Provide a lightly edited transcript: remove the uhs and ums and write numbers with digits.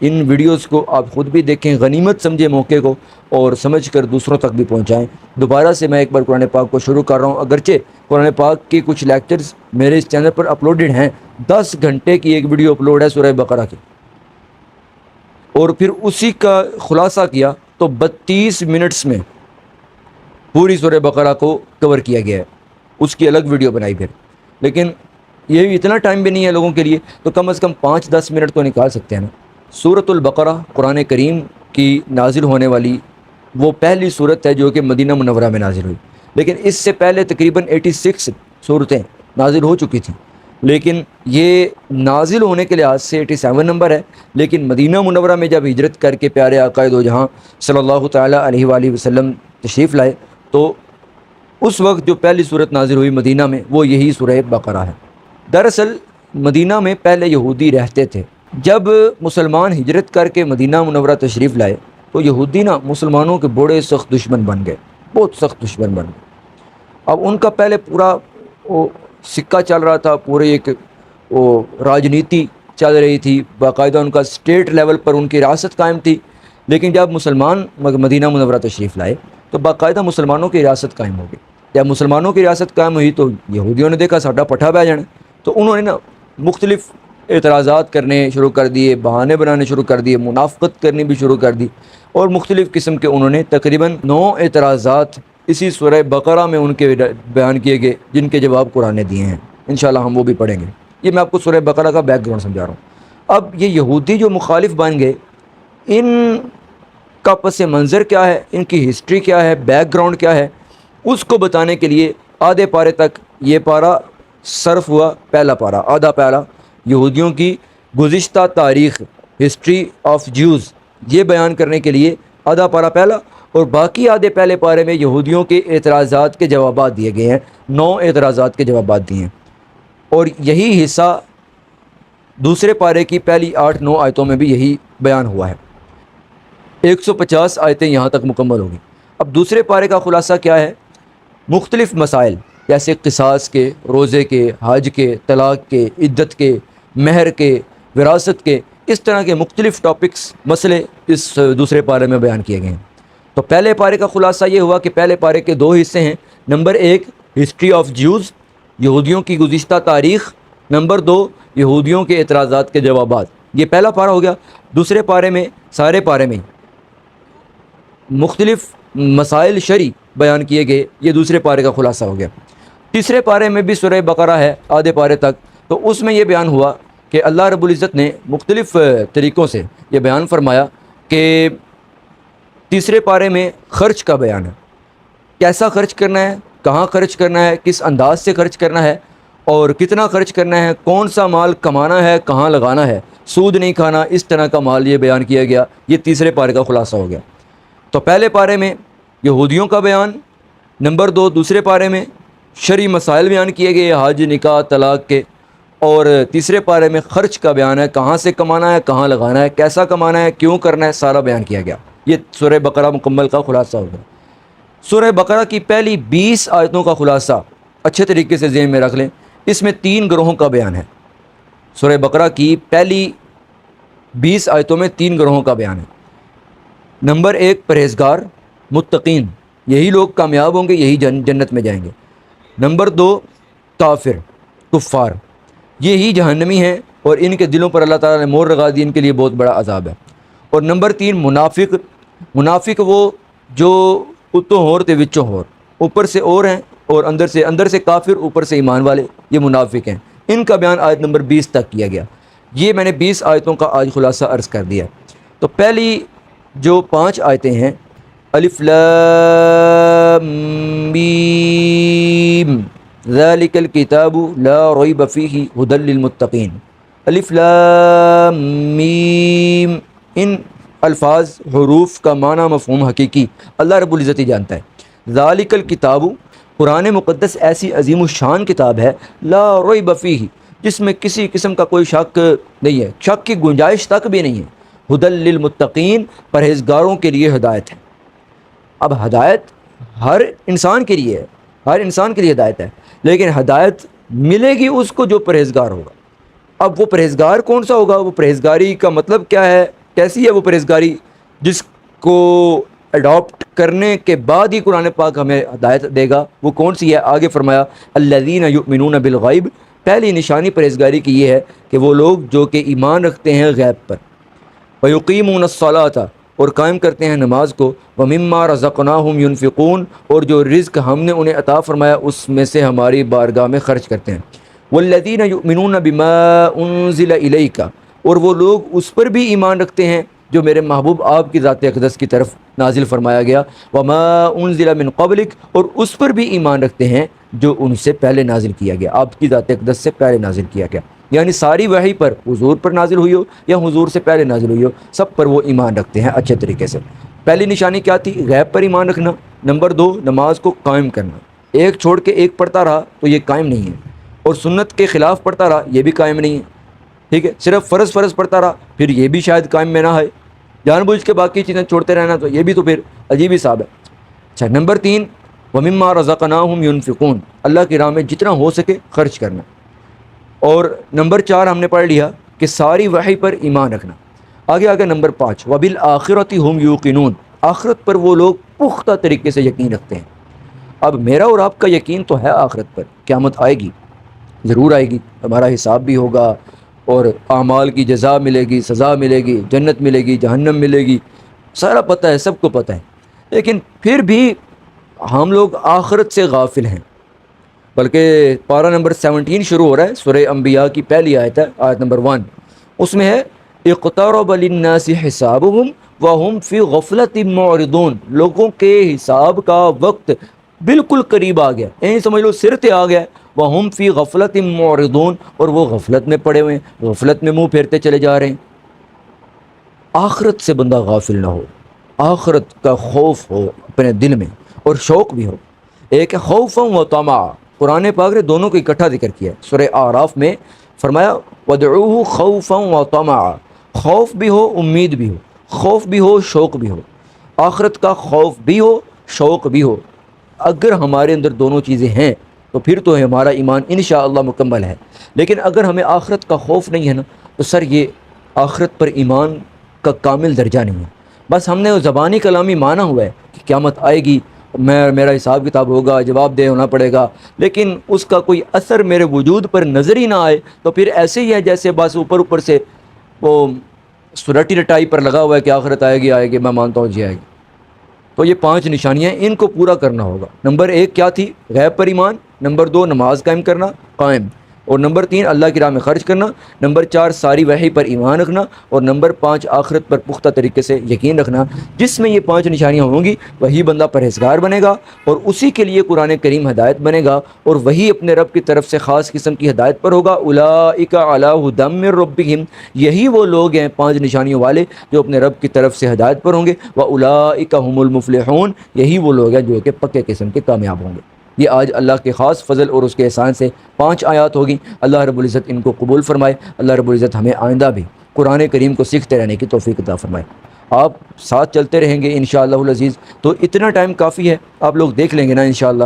ان videos کو آپ خود بھی دیکھیں، غنیمت سمجھیں موقع کو، اور سمجھ کر دوسروں تک بھی پہنچائیں۔ دوبارہ سے میں ایک بار قرآن پاک کو شروع کر رہا ہوں، اگرچہ قرآن پاک کے کچھ لیکچرز میرے اس چینل پر اپلوڈڈ ہیں، 10 گھنٹے کی ایک ویڈیو اپلوڈ ہے سورہ بقرہ کی، اور پھر اسی کا خلاصہ کیا تو 32 منٹس میں پوری سورہ بقرہ کو کور کیا گیا ہے، اس کی الگ ویڈیو بنائی پھر۔ لیکن یہ اتنا ٹائم بھی نہیں ہے لوگوں کے لیے، تو کم از کم 5-10 منٹ تو نکال سکتے ہیں نا۔ سورۃ البقرہ قرآن کریم کی نازل ہونے والی وہ پہلی صورت ہے جو کہ مدینہ منورہ میں نازل ہوئی، لیکن اس سے پہلے تقریباً 86 صورتیں نازل ہو چکی تھیں، لیکن یہ نازل ہونے کے لحاظ سے 87 نمبر ہے۔ لیکن مدینہ منورہ میں جب ہجرت کر کے پیارے آقا دو جہاں صلی اللہ تعالیٰ علیہ وآلہ وسلم تشریف لائے، تو اس وقت جو پہلی صورت نازل ہوئی مدینہ میں وہ یہی سورہ بقرہ ہے۔ دراصل مدینہ میں پہلے یہودی رہتے تھے، جب مسلمان ہجرت کر کے مدینہ منورہ تشریف لائے تو یہودی نا مسلمانوں کے بڑے سخت دشمن بن گئے، بہت سخت دشمن بن گئے۔ اب ان کا پہلے پورا وہ سکہ چل رہا تھا، پورے ایک وہ راجنیتی چل رہی تھی، باقاعدہ ان کا اسٹیٹ لیول پر ان کی ریاست قائم تھی، لیکن جب مسلمان مدینہ منورہ تشریف لائے تو باقاعدہ مسلمانوں کی ریاست قائم ہو گئی۔ جب مسلمانوں کی ریاست قائم ہوئی تو یہودیوں نے دیکھا ساڈا پٹھا بہ جانا، تو انہوں نے نا مختلف اعتراضات کرنے شروع کر دیے، بہانے بنانے شروع کر دیے، منافقت کرنی بھی شروع کر دی، اور مختلف قسم کے انہوں نے تقریباً 9 اعتراضات اسی سورہ بقرہ میں ان کے بیان کیے گئے، جن کے جواب قرآن نے دیے ہیں۔ انشاءاللہ ہم وہ بھی پڑھیں گے۔ یہ میں آپ کو سورہ بقرہ کا بیک گراؤنڈ سمجھا رہا ہوں۔ اب یہ یہودی جو مخالف بن گئے، ان کا پس منظر کیا ہے، ان کی ہسٹری کیا ہے، بیک گراؤنڈ کیا ہے، اس کو بتانے کے لیے آدھے پارے تک یہ پارہ صرف ہوا، پہلا پارہ آدھا پارہ یہودیوں کی گزشتہ تاریخ، ہسٹری آف جیوز، یہ بیان کرنے کے لیے آدھا پارہ پہلا، اور باقی آدھے پہلے پارے میں یہودیوں کے اعتراضات کے جوابات دیے گئے ہیں، 9 اعتراضات کے جوابات دیے ہیں، اور یہی حصہ دوسرے پارے کی پہلی 8-9 آیتوں میں بھی یہی بیان ہوا ہے۔ 150 آیتیں یہاں تک مکمل ہوگی۔ اب دوسرے پارے کا خلاصہ کیا ہے؟ مختلف مسائل جیسے قصاص کے، روزے کے، حج کے، طلاق کے، عدت کے، مہر کے، وراثت کے، اس طرح کے مختلف ٹاپکس، مسئلے اس دوسرے پارے میں بیان کیے گئے ہیں۔ تو پہلے پارے کا خلاصہ یہ ہوا کہ پہلے پارے کے 2 حصے ہیں۔ نمبر 1 ہسٹری آف جیوز، یہودیوں کی گزشتہ تاریخ۔ نمبر 2 یہودیوں کے اعتراضات کے جوابات۔ یہ پہلا پارہ ہو گیا۔ دوسرے پارے میں، سارے پارے میں مختلف مسائل شرعی بیان کیے گئے، یہ دوسرے پارے کا خلاصہ ہو گیا۔ تیسرے پارے میں بھی سورہ بقرہ ہے آدھے پارے تک، تو اس میں یہ بیان ہوا کہ اللہ رب العزت نے مختلف طریقوں سے یہ بیان فرمایا کہ تیسرے پارے میں خرچ کا بیان ہے، کیسا خرچ کرنا ہے، کہاں خرچ کرنا ہے، کس انداز سے خرچ کرنا ہے، اور کتنا خرچ کرنا ہے، کون سا مال کمانا ہے، کہاں لگانا ہے، سود نہیں کھانا، اس طرح کا مال یہ بیان کیا گیا۔ یہ تیسرے پارے کا خلاصہ ہو گیا۔ تو پہلے پارے میں یہودیوں کا بیان، نمبر 2 دوسرے پارے میں شرعی مسائل بیان کیے گئے، حج، نکاح، طلاق کے، اور تیسرے پارے میں خرچ کا بیان ہے، کہاں سے کمانا ہے، کہاں لگانا ہے، کیسا کمانا ہے، کیوں کرنا ہے، سارا بیان کیا گیا۔ یہ سورہ بقرہ مکمل کا خلاصہ ہوگا۔ سورہ بقرہ کی پہلی 20 آیتوں کا خلاصہ اچھے طریقے سے ذہن میں رکھ لیں، اس میں 3 گروہوں کا بیان ہے۔ سورہ بقرہ کی پہلی 20 آیتوں میں 3 گروہوں کا بیان ہے۔ نمبر 1 پرہیزگار، متقین، یہی لوگ کامیاب ہوں گے، یہی جنت میں جائیں گے۔ نمبر 2 کافر، کفار، یہی جہنمی ہیں، اور ان کے دلوں پر اللہ تعالیٰ نے مہر لگا دی، ان کے لیے بہت بڑا عذاب ہے۔ اور نمبر 3 منافق، منافق وہ جو اتوں ہور تے وچوں ہور، اوپر سے اور ہیں اور اندر سے کافر، اوپر سے ایمان والے، یہ منافق ہیں۔ ان کا بیان آیت نمبر 20 تک کیا گیا۔ یہ میں نے 20 آیتوں کا آج خلاصہ عرض کر دیا۔ تو پہلی جو 5 آیتیں ہیں، الف لام میم ذالک الکتاب لا ریب فیہ ھدی للمتقین۔ الف لام میم، ان الفاظ، حروف کا معنی، مفہوم حقیقی اللہ رب العزت ہی جانتا ہے۔ ذالک الکتاب، قرآن مقدس ایسی عظیم الشان کتاب ہے، لا ریب فیہ، جس میں کسی قسم کا کوئی شک نہیں ہے، شک کی گنجائش تک بھی نہیں ہے۔ ھدی للمتقین، پرہیزگاروں کے لیے ہدایت ہے۔ اب ہدایت ہر انسان کے لیے ہے، ہر انسان کے لیے ہدایت ہے، لیکن ہدایت ملے گی اس کو جو پرہیزگار ہوگا۔ اب وہ پرہیزگار کون سا ہوگا؟ وہ پرہیزگاری کا مطلب کیا ہے؟ کیسی ہے وہ پرہیزگاری جس کو اڈاپٹ کرنے کے بعد ہی قرآن پاک ہمیں ہدایت دے گا؟ وہ کون سی ہے؟ آگے فرمایا الذین یؤمنون بالغیب، پہلی نشانی پرہیزگاری کی یہ ہے کہ وہ لوگ جو کہ ایمان رکھتے ہیں غیب پر، ویقیمون الصلاۃ، اور قائم کرتے ہیں نماز کو، ومما رزقناہم ینفقون، اور جو رزق ہم نے انہیں عطا فرمایا اس میں سے ہماری بارگاہ میں خرچ کرتے ہیں، والذین یؤمنون بما انزل الیک، اور وہ لوگ اس پر بھی ایمان رکھتے ہیں جو میرے محبوب آپ کی ذات اقدس کی طرف نازل فرمایا گیا، وما انزل من قبلک، اور اس پر بھی ایمان رکھتے ہیں جو ان سے پہلے نازل کیا گیا، آپ کی ذات اقدس سے پہلے نازل کیا گیا، یعنی ساری وحی پر حضور پر نازل ہوئی ہو یا حضور سے پہلے نازل ہوئی ہو، سب پر وہ ایمان رکھتے ہیں اچھے طریقے سے۔ پہلی نشانی کیا تھی؟ غیب پر ایمان رکھنا۔ نمبر 2، نماز کو قائم کرنا، ایک چھوڑ کے ایک پڑھتا رہا تو یہ قائم نہیں ہے، اور سنت کے خلاف پڑھتا رہا یہ بھی قائم نہیں ہے، ٹھیک ہے، صرف فرض پڑھتا رہا پھر یہ بھی شاید قائم میں نہ ہے، جان بوجھ کے باقی چیزیں چھوڑتے رہنا تو یہ بھی تو پھر عجیب ہی صاحب ہے۔ اچھا، نمبر 3، ومما رزقناہم ینفقون، اللہ کی راہ میں جتنا ہو سکے خرچ کرنا، اور نمبر 4 ہم نے پڑھ لیا کہ ساری وحی پر ایمان رکھنا۔ آگے نمبر 5، وبالآخرۃ ہم یوقنون، آخرت پر وہ لوگ پختہ طریقے سے یقین رکھتے ہیں۔ اب میرا اور آپ کا یقین تو ہے آخرت پر، قیامت آئے گی، ضرور آئے گی، ہمارا حساب بھی ہوگا اور اعمال کی جزا ملے گی، سزا ملے گی، جنت ملے گی، جہنم ملے گی، سارا پتہ ہے، سب کو پتہ ہے، لیکن پھر بھی ہم لوگ آخرت سے غافل ہیں۔ بلکہ پارہ نمبر 17 شروع ہو رہا ہے، سورہ انبیاء کی پہلی آیت ہے، آیت نمبر 1، اس میں ہے اقترب للناس حسابهم وهم فی غفلۃ معرضون، لوگوں کے حساب کا وقت بالکل قریب آ گیا، یعنی سمجھ لو سر تے آ گیا، وہم فی غفلۃ معرضون، اور وہ غفلت میں پڑے ہوئے ہیں، غفلت میں منہ پھیرتے چلے جا رہے ہیں۔ آخرت سے بندہ غافل نہ ہو، آخرت کا خوف ہو اپنے دل میں اور شوق بھی ہو۔ ایک ہے خوفا و طمع، قرآن پاک نے دونوں کو اکٹھا ذکر کیا ہے، سورہ اعراف میں فرمایا وَادْعُوهُ خَوْفًا وَطَمَعًا، خوف بھی ہو، امید بھی ہو، خوف بھی ہو، شوق بھی ہو، آخرت کا خوف بھی ہو، شوق بھی ہو۔ اگر ہمارے اندر دونوں چیزیں ہیں تو پھر تو ہمارا ایمان انشاءاللہ مکمل ہے، لیکن اگر ہمیں آخرت کا خوف نہیں ہے نا تو سر یہ آخرت پر ایمان کا کامل درجہ نہیں ہے، بس ہم نے وہ زبانی کلامی مانا ہوا ہے کہ قیامت آئے گی، میرا حساب کتاب ہوگا، جواب دہ ہونا پڑے گا، لیکن اس کا کوئی اثر میرے وجود پر نظر ہی نہ آئے تو پھر ایسے ہی ہے جیسے بس اوپر سے وہ سرٹی رٹائی پر لگا ہوا ہے کہ آخرت آئے گی، میں مانتا ہوں جی آئے گی۔ تو یہ 5 نشانیاں ان کو پورا کرنا ہوگا۔ نمبر 1 کیا تھی؟ غیب پر ایمان، نمبر 2 نماز قائم کرنا، قائم، اور نمبر 3 اللہ کی راہ میں خرچ کرنا، نمبر 4 ساری وحی پر ایمان رکھنا، اور نمبر 5 آخرت پر پختہ طریقے سے یقین رکھنا۔ جس میں یہ 5 نشانیاں ہوں گی وہی بندہ پرہیزگار بنے گا، اور اسی کے لیے قرآن کریم ہدایت بنے گا، اور وہی اپنے رب کی طرف سے خاص قسم کی ہدایت پر ہوگا۔ اولئک علی ھدی من ربہم، یہی وہ لوگ ہیں 5 نشانیوں والے جو اپنے رب کی طرف سے ہدایت پر ہوں گے۔ واولئک ھم المفلحون، یہی وہ لوگ ہیں جو کہ پکے قسم کے کامیاب ہوں گے۔ یہ آج اللہ کے خاص فضل اور اس کے احسان سے 5 آیات ہوگی۔ اللہ رب العزت ان کو قبول فرمائے، اللہ رب العزت ہمیں آئندہ بھی قرآن کریم کو سیکھتے رہنے کی توفیق عطا فرمائے۔ آپ ساتھ چلتے رہیں گے انشاءاللہ العزیز، تو اتنا ٹائم کافی ہے، آپ لوگ دیکھ لیں گے نا انشاءاللہ۔